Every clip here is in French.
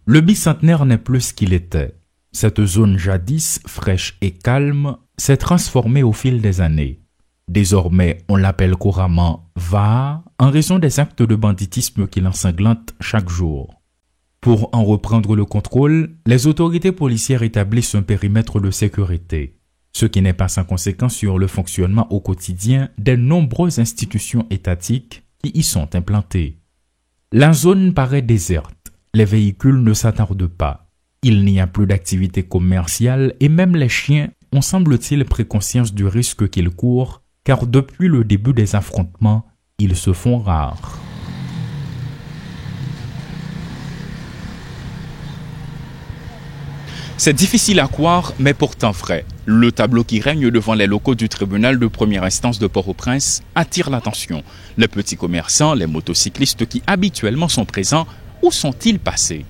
Le bicentenaire n'est plus ce qu'il était. Cette zone jadis fraîche et calme s'est transformée au fil des années. Désormais, on l'appelle couramment VAR en raison des actes de banditisme qui l'ensanglantent chaque jour. Pour en reprendre le contrôle, les autorités policières établissent un périmètre de sécurité, ce qui n'est pas sans conséquence sur le fonctionnement au quotidien des nombreuses institutions étatiques qui y sont implantées. La zone paraît déserte, les véhicules ne s'attardent pas, il n'y a plus d'activité commerciale et même les chiens ont semble-t-il pris conscience du risque qu'ils courent, car depuis le début des affrontements, ils se font rares. C'est difficile à croire, mais pourtant vrai. Le tableau qui règne devant les locaux du tribunal de première instance de Port-au-Prince attire l'attention. Les petits commerçants, les motocyclistes qui habituellement sont présents, où sont-ils passés?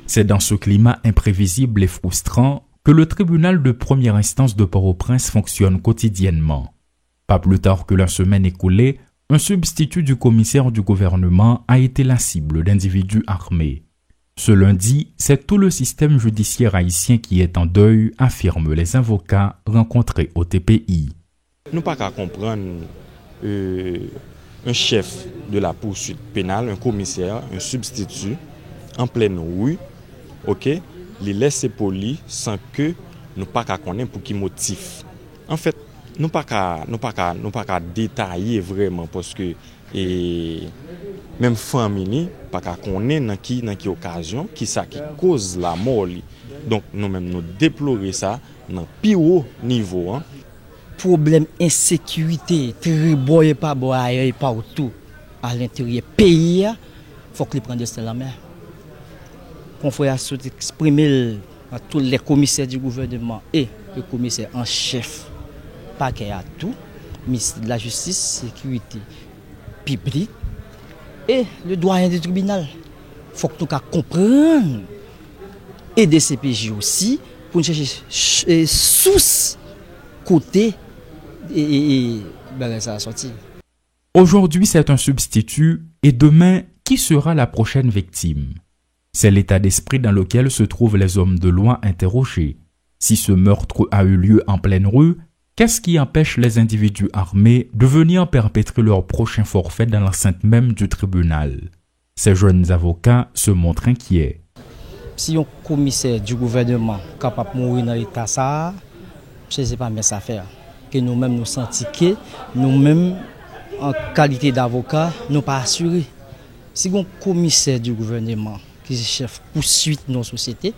C'est dans ce climat imprévisible et frustrant que le tribunal de première instance de Port-au-Prince fonctionne quotidiennement. Pas plus tard que la semaine écoulée, un substitut du commissaire du gouvernement a été la cible d'individus armés. Ce lundi, c'est tout le système judiciaire haïtien qui est en deuil, affirment les avocats rencontrés au TPI. Nous pas qu'à comprendre un chef de la poursuite pénale, un commissaire, un substitut, en pleine rue, ok, les laisser poli sans que nous pas qu'à connaître pour qui motif. En fait, nous pas qu'à détailler vraiment parce que même famille pas qu'à connaître dans qui occasion qui ça qui cause la mort. Donc nous même nous déplorer ça dans plus haut niveau hein. Problème insécurité, très boy et pas boy partout à l'intérieur pays, faut que les prendre de la main. Confrère a exprimer à tous les commissaires du gouvernement et le commissaire en chef paquet à tout, ministre de la justice, sécurité publique et le doyen du tribunal. Faut que nous comprenions et des CPJ aussi pour nous chercher source côté et ça a sorti. Aujourd'hui, c'est un substitut et demain, qui sera la prochaine victime? C'est l'état d'esprit dans lequel se trouvent les hommes de loi interrogés. Si ce meurtre a eu lieu en pleine rue, qu'est-ce qui empêche les individus armés de venir perpétrer leur prochain forfait dans l'enceinte même du tribunal? Ces jeunes avocats se montrent inquiets. Si un commissaire du gouvernement capable de mourir dans l'état ça, je ne sais pas mais ça faire. Que nous-mêmes nous sentons que nous-mêmes en qualité d'avocat, nous pas assurés. Si un commissaire du gouvernement qui est chef poursuite dans la société,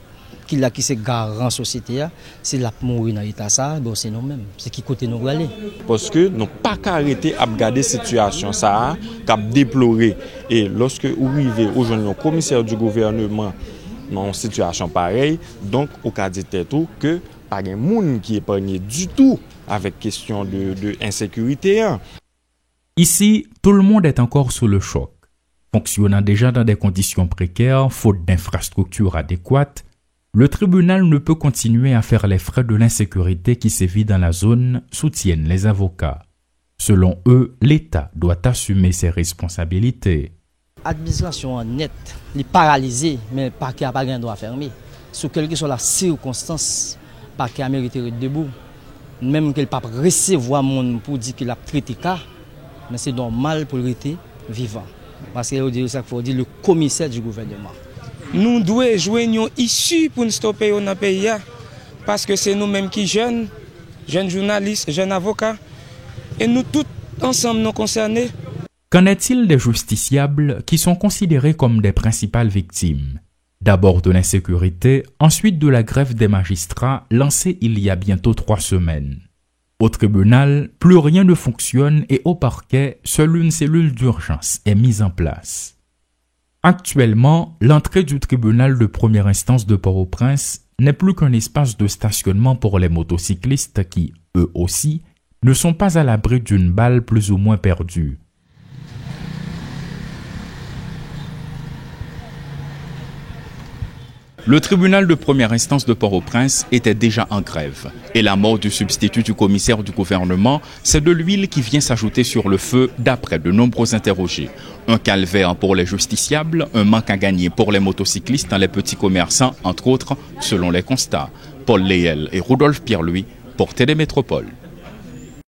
qui c'est garant société, c'est la mourir dans l'état ça, bon c'est nous-mêmes, c'est qui côté nous aller. Parce que nous pas arrêter à regarder situation ça, qu'à déplorer et lorsque vous arrivez aujourd'hui un commissaire du gouvernement dans une situation pareille, donc au cas de tout que pas de monde qui est épargné du tout avec question de insécurité. Ici, tout le monde est encore sous le choc. Fonctionnant déjà dans des conditions précaires, faute d'infrastructures adéquates, le tribunal ne peut continuer à faire les frais de l'insécurité qui sévit dans la zone, soutiennent les avocats. Selon eux, l'État doit assumer ses responsabilités. L'administration net, elle est paralysée, mais le parquet n'a pas de droit fermé. Sous quelle que soit la circonstance, le parquet a mérité d'être debout. Même qu'il ne peut pas recevoir monde pour dire qu'il a traité cas, mais c'est normal pour le rester vivant. Parce que c'est faut dire le commissaire du gouvernement. Nous devons jouer une issue pour nous stopper dans le pays. Parce que c'est nous-mêmes qui jeunes journalistes, jeunes avocats, et nous tous ensemble nous concernés. Qu'en est-il des justiciables qui sont considérés comme des principales victimes? D'abord de l'insécurité, ensuite de la grève des magistrats lancée il y a bientôt 3 semaines. Au tribunal, plus rien ne fonctionne et au parquet, seule une cellule d'urgence est mise en place. Actuellement, l'entrée du tribunal de première instance de Port-au-Prince n'est plus qu'un espace de stationnement pour les motocyclistes qui, eux aussi, ne sont pas à l'abri d'une balle plus ou moins perdue. Le tribunal de première instance de Port-au-Prince était déjà en grève. Et la mort du substitut du commissaire du gouvernement, c'est de l'huile qui vient s'ajouter sur le feu d'après de nombreux interrogés. Un calvaire pour les justiciables, un manque à gagner pour les motocyclistes et les petits commerçants, entre autres, selon les constats. Paul Léel et Rodolphe Pierre-Louis pour Télémétropole.